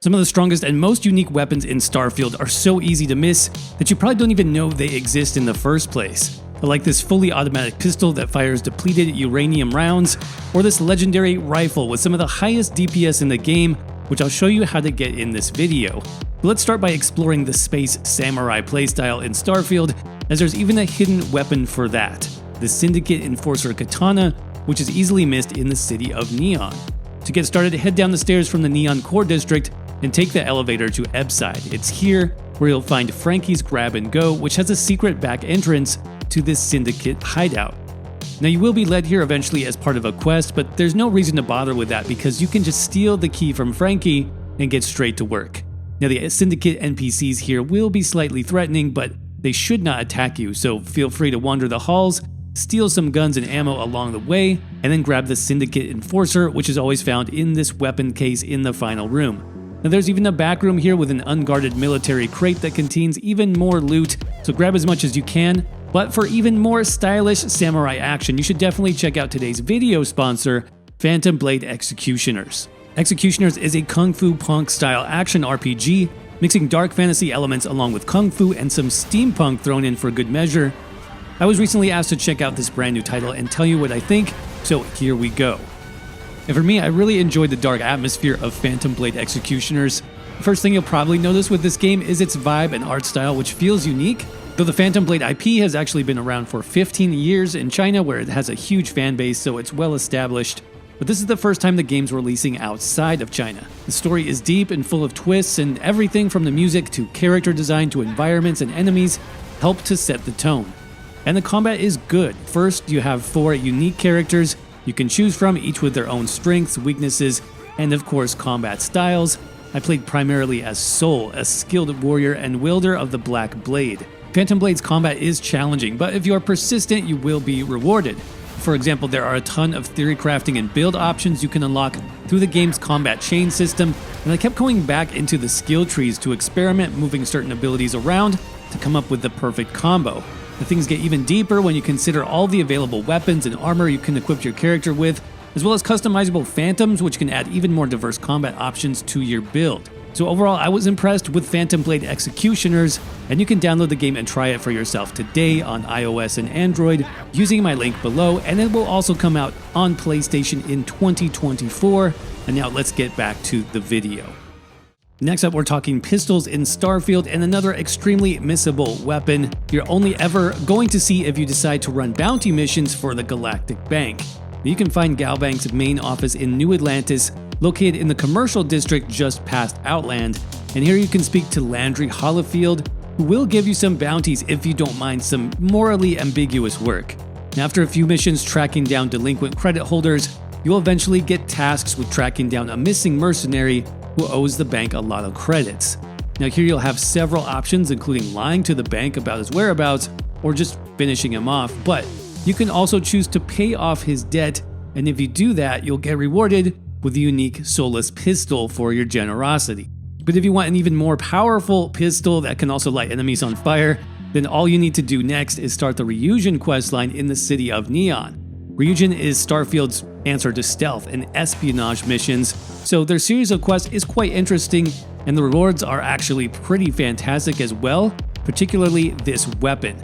Some of the strongest and most unique weapons in Starfield are so easy to miss that you probably don't even know they exist in the first place. Like this fully automatic pistol that fires depleted uranium rounds, or this legendary rifle with some of the highest DPS in the game, which I'll show you how to get in this video. But let's start by exploring the space samurai playstyle in Starfield, as there's even a hidden weapon for that, the Syndicate Enforcer Katana, which is easily missed in the city of Neon. To get started, head down the stairs from the Neon Core District and take the elevator to Ebside. It's here where you'll find Frankie's Grab and Go, which has a secret back entrance to this Syndicate hideout. Now you will be led here eventually as part of a quest, but there's no reason to bother with that because you can just steal the key from Frankie and get straight to work. Now the Syndicate NPCs here will be slightly threatening, but they should not attack you, so feel free to wander the halls, steal some guns and ammo along the way, and then grab the Syndicate Enforcer, which is always found in this weapon case in the final room. Now there's even a back room here with an unguarded military crate that contains even more loot, so grab as much as you can. But for even more stylish samurai action, you should definitely check out today's video sponsor, Phantom Blade Executioners. Executioners is a Kung Fu Punk style action RPG, mixing dark fantasy elements along with Kung Fu and some steampunk thrown in for good measure. I was recently asked to check out this brand new title and tell you what I think, so here we go. And for me, I really enjoyed the dark atmosphere of Phantom Blade Executioners. The first thing you'll probably notice with this game is its vibe and art style, which feels unique. Though the Phantom Blade IP has actually been around for 15 years in China, where it has a huge fan base, so it's well established. But this is the first time the game's releasing outside of China. The story is deep and full of twists, and everything from the music to character design to environments and enemies help to set the tone. And the combat is good. First, you have 4 unique characters you can choose from, each with their own strengths, weaknesses, and of course combat styles. I played primarily as Soul, a skilled warrior and wielder of the Black Blade. Phantom Blade's combat is challenging, but if you are persistent, you will be rewarded. For example, there are a ton of theory crafting and build options you can unlock through the game's combat chain system, and I kept going back into the skill trees to experiment moving certain abilities around to come up with the perfect combo. The things get even deeper when you consider all the available weapons and armor you can equip your character with, as well as customizable phantoms, which can add even more diverse combat options to your build. So overall, I was impressed with Phantom Blade Executioners, and you can download the game and try it for yourself today on iOS and Android using my link below, and it will also come out on PlayStation in 2024. And now let's get back to the video. Next up, we're talking pistols in Starfield and another extremely missable weapon you're only ever going to see if you decide to run bounty missions for the Galactic Bank. You can find Galbank's main office in New Atlantis, located in the commercial district just past Outland, and here you can speak to Landry Hollifield, who will give you some bounties if you don't mind some morally ambiguous work. And after a few missions tracking down delinquent credit holders, you'll eventually get tasks with tracking down a missing mercenary who owes the bank a lot of credits. Now here you'll have several options, including lying to the bank about his whereabouts or just finishing him off, but you can also choose to pay off his debt, and if you do that, you'll get rewarded with a unique soulless pistol for your generosity. But if you want an even more powerful pistol that can also light enemies on fire, then all you need to do next is start the Ryujin questline in the city of Neon. Ryujin is Starfield's answer to stealth and espionage missions, so their series of quests is quite interesting, and the rewards are actually pretty fantastic as well, particularly this weapon.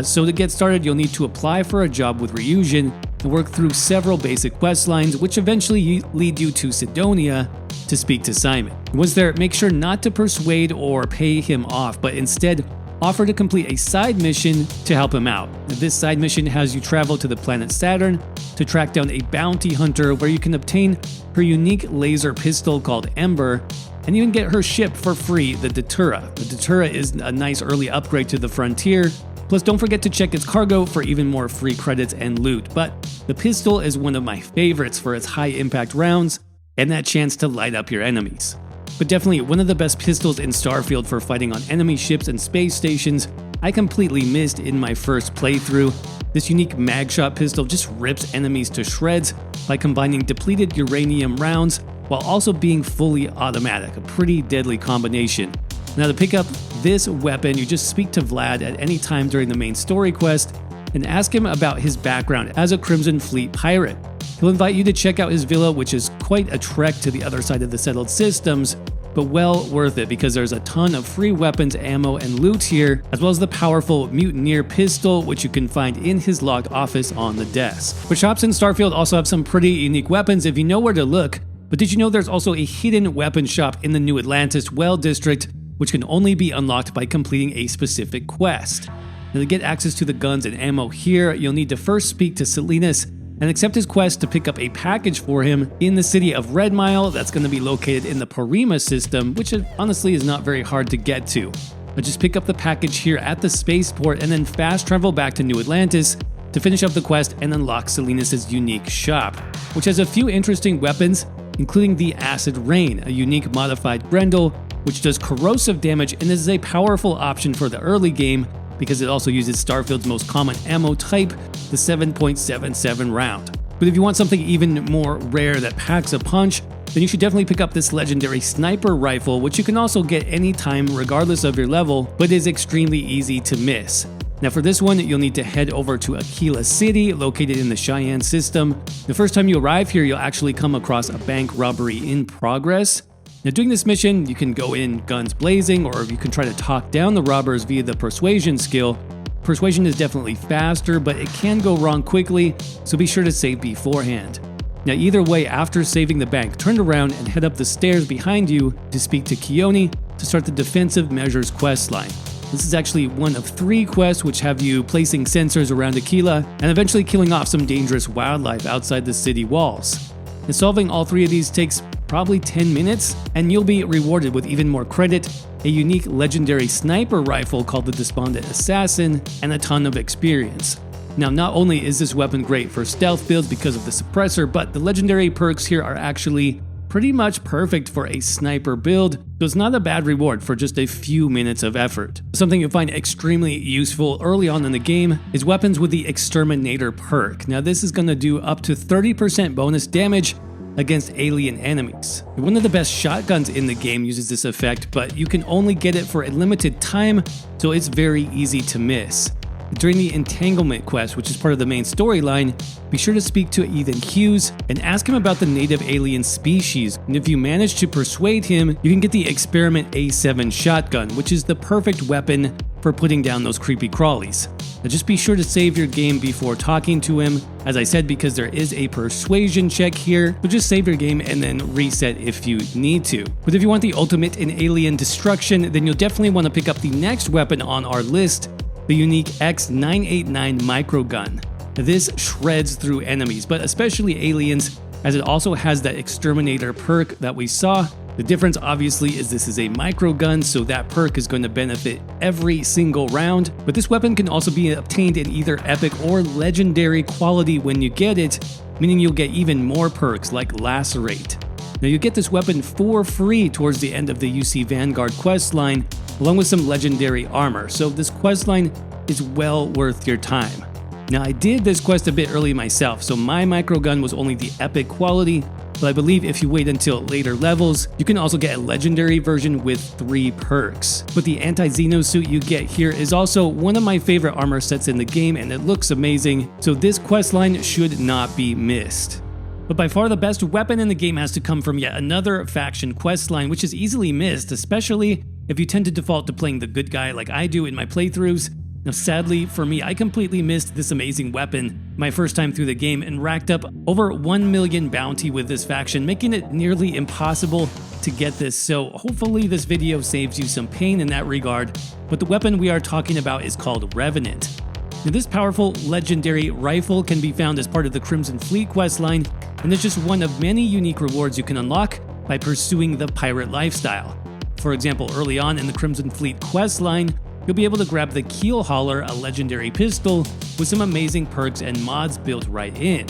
So to get started, you'll need to apply for a job with Ryujin and work through several basic quest lines, which eventually lead you to Sidonia to speak to Simon. Once there, make sure not to persuade or pay him off, but instead offer to complete a side mission to help him out. This side mission has you travel to the planet Saturn to track down a bounty hunter where you can obtain her unique laser pistol called Ember, and you can get her ship for free, the Datura. The Datura is a nice early upgrade to the Frontier. Plus, don't forget to check its cargo for even more free credits and loot. But the pistol is one of my favorites for its high impact rounds and that chance to light up your enemies. But definitely one of the best pistols in Starfield for fighting on enemy ships and space stations. I completely missed in my first playthrough. This unique mag shot pistol just rips enemies to shreds by combining depleted uranium rounds while also being fully automatic, a pretty deadly combination. Now to pick up this weapon, you just speak to Vlad at any time during the main story quest and ask him about his background as a Crimson Fleet pirate. He'll invite you to check out his villa, which is quite a trek to the other side of the settled systems, but well worth it because there's a ton of free weapons, ammo, and loot here, as well as the powerful Mutineer pistol, which you can find in his locked office on the desk. But shops in Starfield also have some pretty unique weapons if you know where to look. But did you know there's also a hidden weapon shop in the New Atlantis Well District, which can only be unlocked by completing a specific quest? Now, to get access to the guns and ammo here, you'll need to first speak to Salinas and accept his quest to pick up a package for him in the city of Red Mile that's going to be located in the Parima system, which honestly is not very hard to get to. But just pick up the package here at the spaceport and then fast travel back to New Atlantis to finish up the quest and unlock Salinas' unique shop, which has a few interesting weapons, including the Acid Rain, a unique modified Grendel, which does corrosive damage and is a powerful option for the early game because it also uses Starfield's most common ammo type, the 7.77 round. But if you want something even more rare that packs a punch, then you should definitely pick up this legendary sniper rifle, which you can also get anytime regardless of your level, but is extremely easy to miss. Now for this one, you'll need to head over to Aquila City, located in the Cheyenne system. The first time you arrive here, you'll actually come across a bank robbery in progress. Now doing this mission, you can go in guns blazing, or you can try to talk down the robbers via the persuasion skill. Persuasion is definitely faster, but it can go wrong quickly, so be sure to save beforehand. Now either way, after saving the bank, turn around and head up the stairs behind you to speak to Keone to start the Defensive Measures questline. This is actually one of 3 quests which have you placing sensors around Aquila and eventually killing off some dangerous wildlife outside the city walls. And solving all 3 of these takes probably 10 minutes, and you'll be rewarded with even more credit, a unique legendary sniper rifle called the Despondent Assassin, and a ton of experience. Now, not only is this weapon great for stealth builds because of the suppressor, but the legendary perks here are actually pretty much perfect for a sniper build, so it's not a bad reward for just a few minutes of effort. Something you'll find extremely useful early on in the game is weapons with the Exterminator perk. Now this is going to do up to 30% bonus damage against alien enemies. One of the best shotguns in the game uses this effect, but you can only get it for a limited time, so it's very easy to miss. During the Entanglement quest, which is part of the main storyline, be sure to speak to Ethan Hughes and ask him about the native alien species, and if you manage to persuade him, you can get the Experiment A7 shotgun, which is the perfect weapon for putting down those creepy crawlies. Now just be sure to save your game before talking to him, as I said, because there is a persuasion check here, so just save your game and then reset if you need to. But if you want the ultimate in alien destruction, then you'll definitely want to pick up the next weapon on our list, the unique X989 microgun. This shreds through enemies, but especially aliens, as it also has that Exterminator perk that we saw. The difference obviously is this is a microgun, so that perk is going to benefit every single round, but this weapon can also be obtained in either epic or legendary quality when you get it, meaning you'll get even more perks like Lacerate. Now you get this weapon for free towards the end of the UC Vanguard questline, along with some legendary armor, so this questline is well worth your time. Now I did this quest a bit early myself, so my microgun was only the epic quality, but I believe if you wait until later levels, you can also get a legendary version with 3 perks. But the anti-Xeno suit you get here is also one of my favorite armor sets in the game, and it looks amazing, so this questline should not be missed. But by far the best weapon in the game has to come from yet another faction questline, which is easily missed, especially if you tend to default to playing the good guy like I do in my playthroughs. Now sadly for me, I completely missed this amazing weapon my first time through the game and racked up over 1 million bounty with this faction, making it nearly impossible to get this, so hopefully this video saves you some pain in that regard. But the weapon we are talking about is called Revenant. Now this powerful legendary rifle can be found as part of the Crimson Fleet questline, and it's just one of many unique rewards you can unlock by pursuing the pirate lifestyle. For example, early on in the Crimson Fleet questline, you'll be able to grab the Keel Hauler, a legendary pistol, with some amazing perks and mods built right in.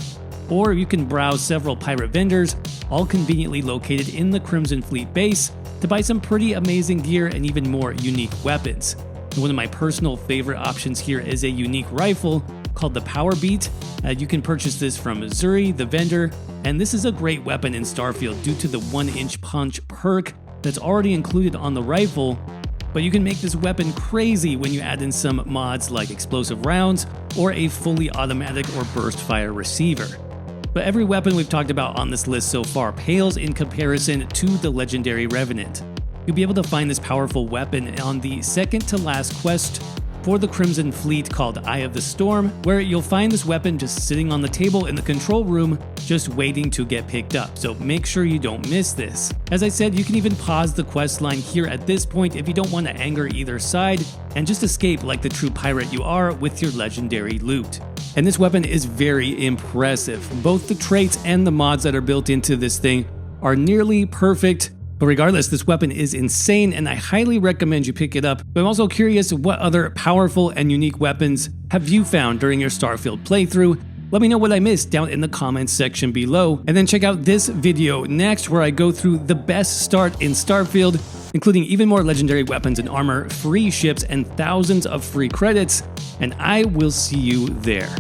Or you can browse several pirate vendors, all conveniently located in the Crimson Fleet base, to buy some pretty amazing gear and even more unique weapons. And one of my personal favorite options here is a unique rifle called the Power Beat. You can purchase this from Zuri, the vendor, and this is a great weapon in Starfield due to the 1-inch punch perk that's already included on the rifle. But you can make this weapon crazy when you add in some mods like explosive rounds or a fully automatic or burst fire receiver. But every weapon we've talked about on this list so far pales in comparison to the legendary Revenant. you'll be able to find this powerful weapon on the second to last quest for the Crimson Fleet called Eye of the Storm, where you'll find this weapon just sitting on the table in the control room, just waiting to get picked up, so make sure you don't miss this. As I said, you can even pause the quest line here at this point if you don't want to anger either side, and just escape like the true pirate you are with your legendary loot. And this weapon is very impressive. Both the traits and the mods that are built into this thing are nearly perfect. But regardless, this weapon is insane and I highly recommend you pick it up. But I'm also curious, what other powerful and unique weapons have you found during your Starfield playthrough? Let me know what I missed down in the comments section below. And then check out this video next where I go through the best start in Starfield, including even more legendary weapons and armor, free ships, and thousands of free credits. And I will see you there.